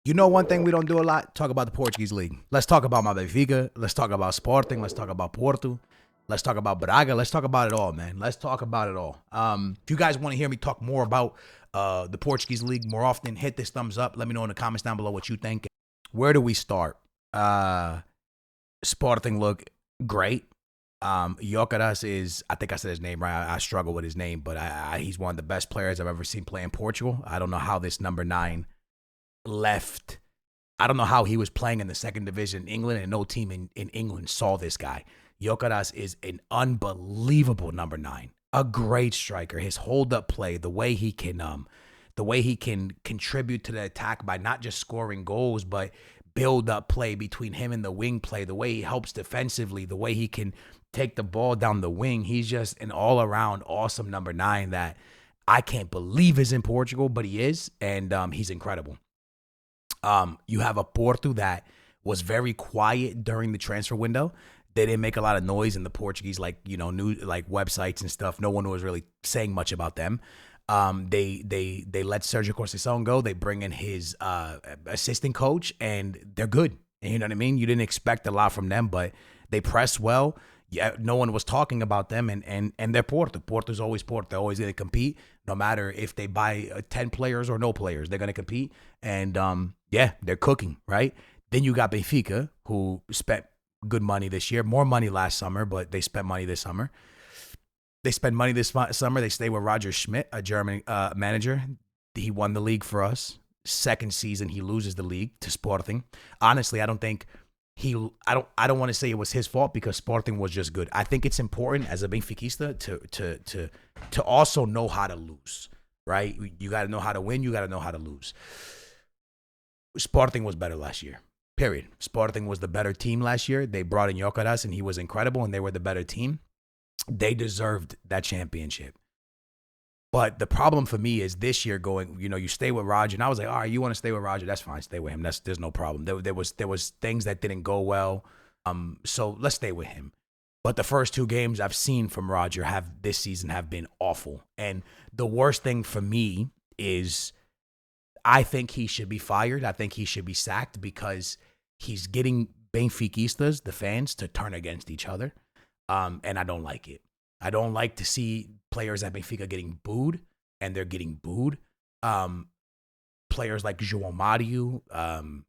You know one thing we don't do a lot? Talk about the Portuguese league. Let's talk about my Benfica. Let's talk about Sporting. Let's talk about Porto. Let's talk about Braga. Let's talk about it all, man. Let's talk about it all. If you guys want to hear me talk more about the Portuguese league more often, hit this thumbs up. Let me know in the comments down below what you think. Where do we start? Sporting look great. Jokeres is, I think I said his name right. I struggle with his name, but he's one of the best players I've ever seen play in Portugal. I don't know how this number 9 left. I don't know how he was playing in the second division in England, and no team in England saw this guy. Jokeres is an unbelievable number 9, a great striker. His hold up play, the way he can contribute to the attack by not just scoring goals, but build up play between him and the wing play, the way he helps defensively, the way he can take the ball down the wing. He's just an all around awesome number 9 that I can't believe is in Portugal, but he is, and he's incredible. You have a Porto that was very quiet during the transfer window. They didn't make a lot of noise in the Portuguese, new websites and stuff. No one was really saying much about them. They let Sergio Conceição go. They bring in his assistant coach, and they're good. And you know what I mean? You didn't expect a lot from them, but they press well. Yeah, no one was talking about them, and they're Porto. Porto's always Porto. They're always going to compete, no matter if they buy 10 players or no players. They're going to compete, and yeah, they're cooking, right? Then you got Benfica, who spent good money this year, more money last summer, but they spent money this summer. They spend money this summer. They stay with Roger Schmidt, a German manager. He won the league for us. Second season, he loses the league to Sporting. Honestly, I don't think I don't want to say it was his fault, because Sporting was just good. I think it's important as a Benfiquista to also know how to lose, right? You got to know how to win. You got to know how to lose. Sporting was better last year. Period. Sporting was the better team last year. They brought in Jokeres, and he was incredible, and they were the better team. They deserved that championship. But the problem for me is this year you stay with Roger. And I was like, all right, you want to stay with Roger? That's fine. Stay with him. There's no problem. There was things that didn't go well. So let's stay with him. But the first 2 games I've seen from Roger this season have been awful. And the worst thing for me is I think he should be fired. I think he should be sacked, because he's getting Benfiquistas, the fans, to turn against each other. And I don't like it. I don't like to see players at Benfica getting booed, and they're getting booed. Players like João Mario and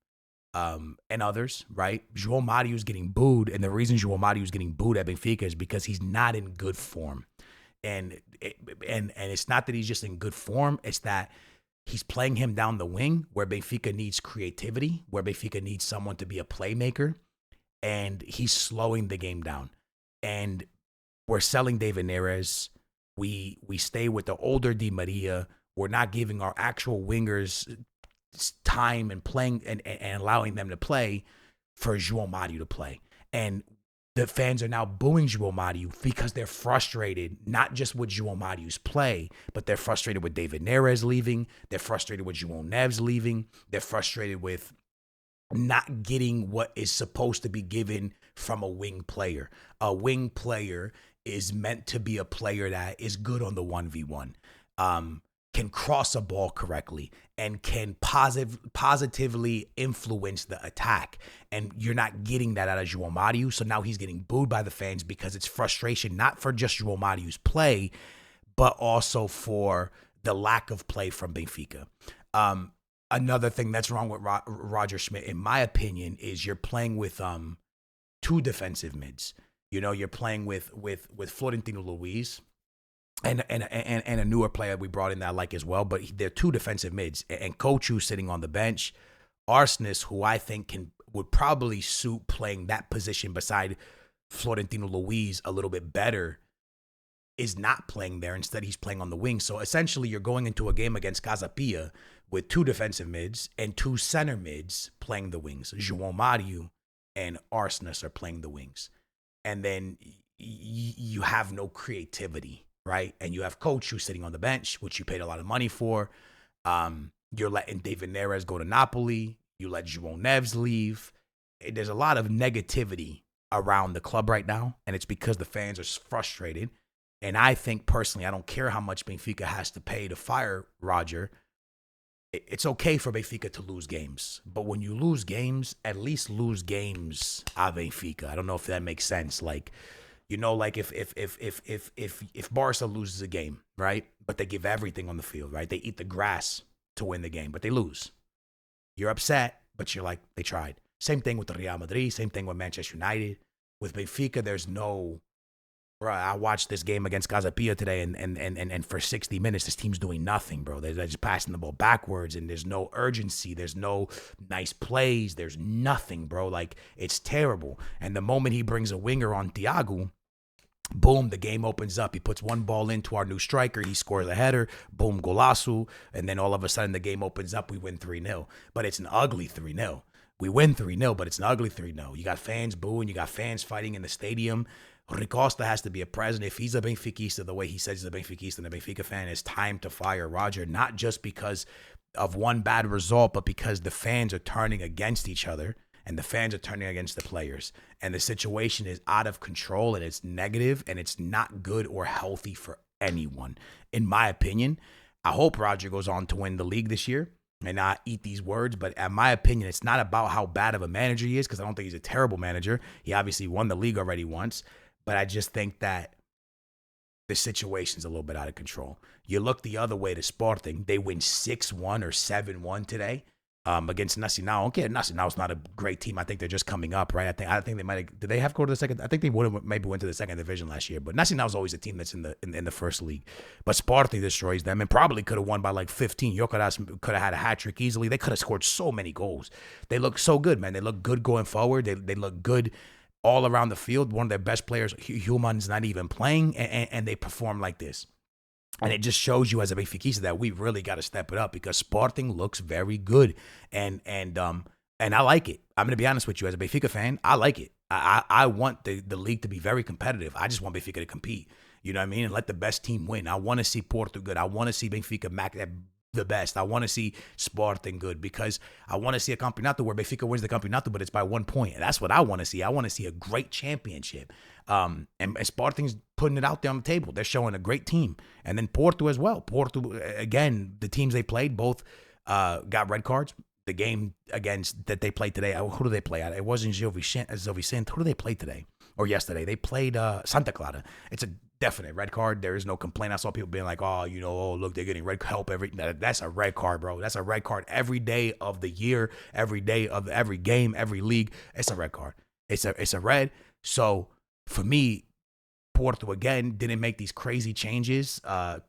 others, right? João Mario is getting booed, and the reason João Mario is getting booed at Benfica is because he's not in good form. And it's not that he's just in good form. It's that he's playing him down the wing, where Benfica needs creativity, where Benfica needs someone to be a playmaker, and he's slowing the game down. And we're selling David Neres. We stay with the older Di Maria. We're not giving our actual wingers time and playing and allowing them to play for João Mario to play. And the fans are now booing João Mario because they're frustrated, not just with João Mario's play, but they're frustrated with David Neres leaving. They're frustrated with João Neves leaving. They're frustrated with not getting what is supposed to be given from a wing player. A wing player is meant to be a player that is good on the 1v1, can cross a ball correctly, and can positively influence the attack. And you're not getting that out of João Mario. So now he's getting booed by the fans because it's frustration, not for just João Mario's play, but also for the lack of play from Benfica. Another thing that's wrong with Roger Schmidt, in my opinion, is you're playing with 2 defensive mids. You're playing with Florentino Luis and a newer player we brought in that I like as well. But they're 2 defensive mids, and Kochu sitting on the bench. Arsnes, who I think would probably suit playing that position beside Florentino Luis a little bit better, is not playing there. Instead, he's playing on the wing. So essentially, you're going into a game against Casapia with 2 defensive mids and 2 center mids playing the wings. João Mario and Arsnes are playing the wings. And then you have no creativity, right? And you have Coach who's sitting on the bench, which you paid a lot of money for. You're letting David Neres go to Napoli. You let João Neves leave. There's a lot of negativity around the club right now, and it's because the fans are frustrated. And I think personally, I don't care how much Benfica has to pay to fire Roger. it's okay for Benfica to lose games, but when you lose games, at least lose games a Benfica. I don't know if that makes sense. Like, like if Barca loses a game, right? But they give everything on the field, right? They eat the grass to win the game, but they lose. You're upset, but you're like, they tried. Same thing with the Real Madrid. Same thing with Manchester United. With Benfica, there's no. Bro, I watched this game against Casapia today, and for 60 minutes, this team's doing nothing, bro. They're just passing the ball backwards, and there's no urgency. There's no nice plays. There's nothing, bro. Like, it's terrible. And the moment he brings a winger on Thiago, boom, the game opens up. He puts one ball into our new striker. He scores a header. Boom, golazo. And then all of a sudden, the game opens up. We win 3-0. But it's an ugly 3-0. We win 3-0, but it's an ugly 3-0. You got fans booing. You got fans fighting in the stadium. Ricosta has to be a president. If he's a Benfiquista, the way he says he's a Benfiquista and a Benfica fan, it's time to fire Roger, not just because of one bad result, but because the fans are turning against each other and the fans are turning against the players. And the situation is out of control and it's negative and it's not good or healthy for anyone. In my opinion, I hope Roger goes on to win the league this year and not eat these words. But in my opinion, it's not about how bad of a manager he is, because I don't think he's a terrible manager. He obviously won the league already once. But I just think that the situation's a little bit out of control. You look the other way to Sporting. They win 6-1 or 7-1 today against Nacional. Okay, Nacional's not a great team. I think they're just coming up, right? I think they might have, did they have to go to the second? I think they would have maybe went to the second division last year. But Nacional's always a team that's in the first league. But Sporting destroys them and probably could have won by like 15. Jokeras could have had a hat trick easily. They could have scored so many goals. They look so good, man. They look good going forward. They look good all around the field. One of their best players, Human's not even playing, and they perform like this. And it just shows you as a Benfiquista that we really got to step it up, because Sporting looks very good, and I like it. I'm going to be honest with you, as a Benfica fan, I like it. I want the league to be very competitive. I just want Benfica to compete. You know what I mean? And let the best team win. I want to see Porto good. I want to see Benfica the best. I want to see Sporting good, because I want to see a campeonato where Benfica wins the campeonato, but it's by 1 point. And that's what I want to see. I want to see a great championship. And Sporting's putting it out there on the table. They're showing a great team. And then Porto as well. Porto, again, the teams they played both got red cards. The game against that they played today, who do they play at? It wasn't Gil Vicente. Who do they play today? Or yesterday? They played Santa Clara. It's a definite red card. There is no complaint. I saw people being like, oh, look, they're getting red help that's a red card, bro. That's a red card every day of the year, every day of every game, every league. It's a red card. It's a red. So for me, Porto again didn't make these crazy changes. Sergio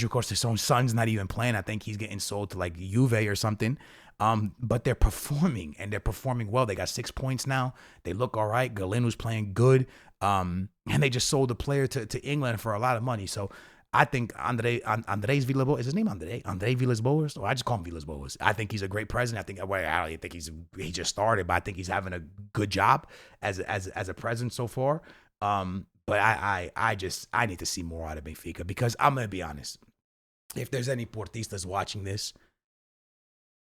Conceição's son's not even playing. I think he's getting sold to like Juve or something. But they're performing, and they're performing well. They got 6 points now. They look all right. Galeno's playing good. And they just sold a player to England for a lot of money. So I think Andrés Villas-Boas, is his name André Villas-Boas? Or I just call him Villas-Boas. I think he's a great president. I don't think he just started, but I think he's having a good job as a president so far. But I need to see more out of Benfica, because I'm going to be honest. If there's any Portistas watching this,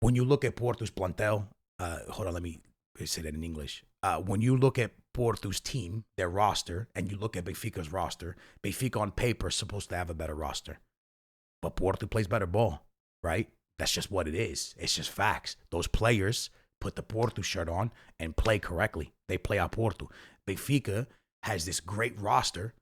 when you look at Porto's plantel, hold on, let me say that in English. When you look at Porto's team, their roster, and you look at Benfica's roster, Benfica on paper is supposed to have a better roster. But Porto plays better ball, right? That's just what it is. It's just facts. Those players put the Porto shirt on and play correctly. They play out Porto. Benfica has this great roster,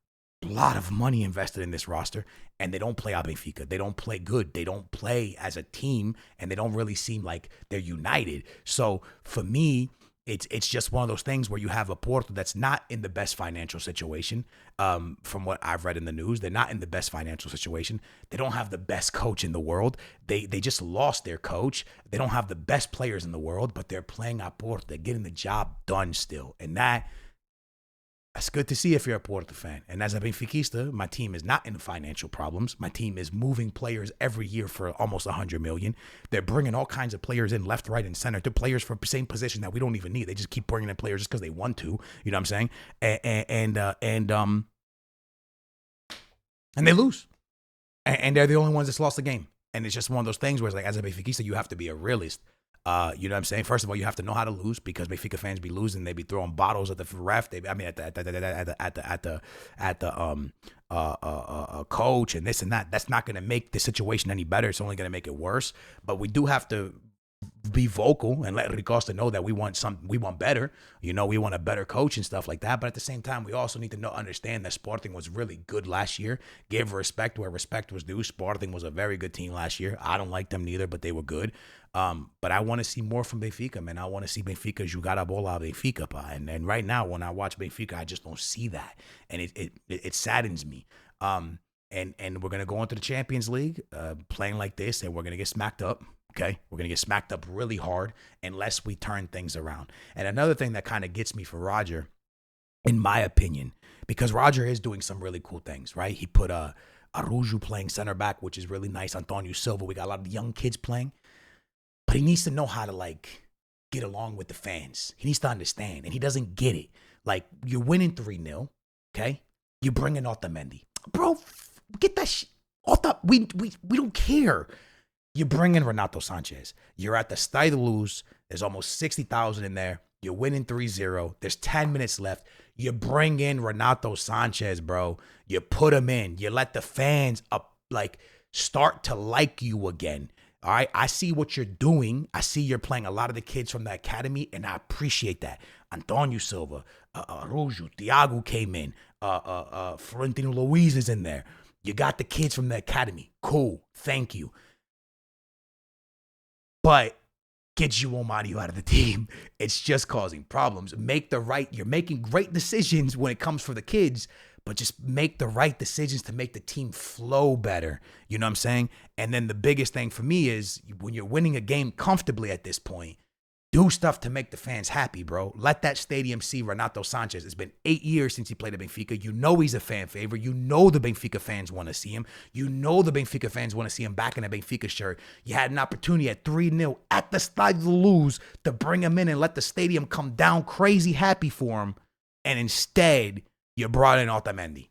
a lot of money invested in this roster, and they don't play out Benfica. They don't play good. They don't play as a team, and they don't really seem like they're united. So for me, it's just one of those things where you have a Porto that's not in the best financial situation. From what I've read in the news, they're not in the best financial situation. They don't have the best coach in the world. They just lost their coach. They don't have the best players in the world, but they're playing at Porto. They're getting the job done still, and that's good to see if you're a Porto fan. And as a Benfiquista, my team is not in financial problems. My team is moving players every year for almost 100 million. They're bringing all kinds of players in left, right, and center. They're players for the same position that we don't even need. They just keep bringing in players just because they want to. You know what I'm saying? And they lose. And they're the only ones that's lost the game. And it's just one of those things where it's like, as a Benfiquista, you have to be a realist. You know what I'm saying? First of all, you have to know how to lose because Benfica fans be losing. They be throwing bottles at the ref. At the coach and this and that. That's not going to make the situation any better. It's only going to make it worse. But we do have to be vocal and let Ricosta know that we want better. We want a better coach and stuff like that. But at the same time, we also need to understand that Sporting was really good last year. Give respect where respect was due. Sporting was a very good team last year. I don't like them neither, but they were good. But I want to see more from Benfica, man. I want to see Benfica jogar a bola a Benfica, pa. And right now, when I watch Benfica, I just don't see that, and it saddens me. And we're gonna go into the Champions League, playing like this, and we're gonna get smacked up. Okay, we're going to get smacked up really hard unless we turn things around. And another thing that kind of gets me for Roger, in my opinion, because Roger is doing some really cool things, right? He put Arujo playing center back, which is really nice. Antonio Silva, we got a lot of young kids playing. But he needs to know how to, get along with the fans. He needs to understand, and he doesn't get it. You're winning 3-0, okay? You're bringing Otamendi. Bro, get that shit. We don't care. You bring in Renato Sanchez. You're at the Stade Luz. There's almost 60,000 in there. You're winning 3-0. There's 10 minutes left. You bring in Renato Sanchez, bro. You put him in. You let the fans start to like you again. All right? I see what you're doing. I see you're playing a lot of the kids from the academy, and I appreciate that. Antonio Silva, Arujo, Thiago came in. Florentino Luis is in there. You got the kids from the academy. Cool. Thank you. But get João Mario out of the team. It's just causing problems. You're making great decisions when it comes for the kids, but just make the right decisions to make the team flow better. You know what I'm saying? And then the biggest thing for me is when you're winning a game comfortably at this point, do stuff to make the fans happy, bro. Let that stadium see Renato Sanchez. It's been 8 years since he played at Benfica. You know he's a fan favorite. You know the Benfica fans want to see him. You know the Benfica fans want to see him back in a Benfica shirt. You had an opportunity at 3-0 at the Stade de Luz to bring him in and let the stadium come down crazy happy for him. And instead, you brought in Otamendi.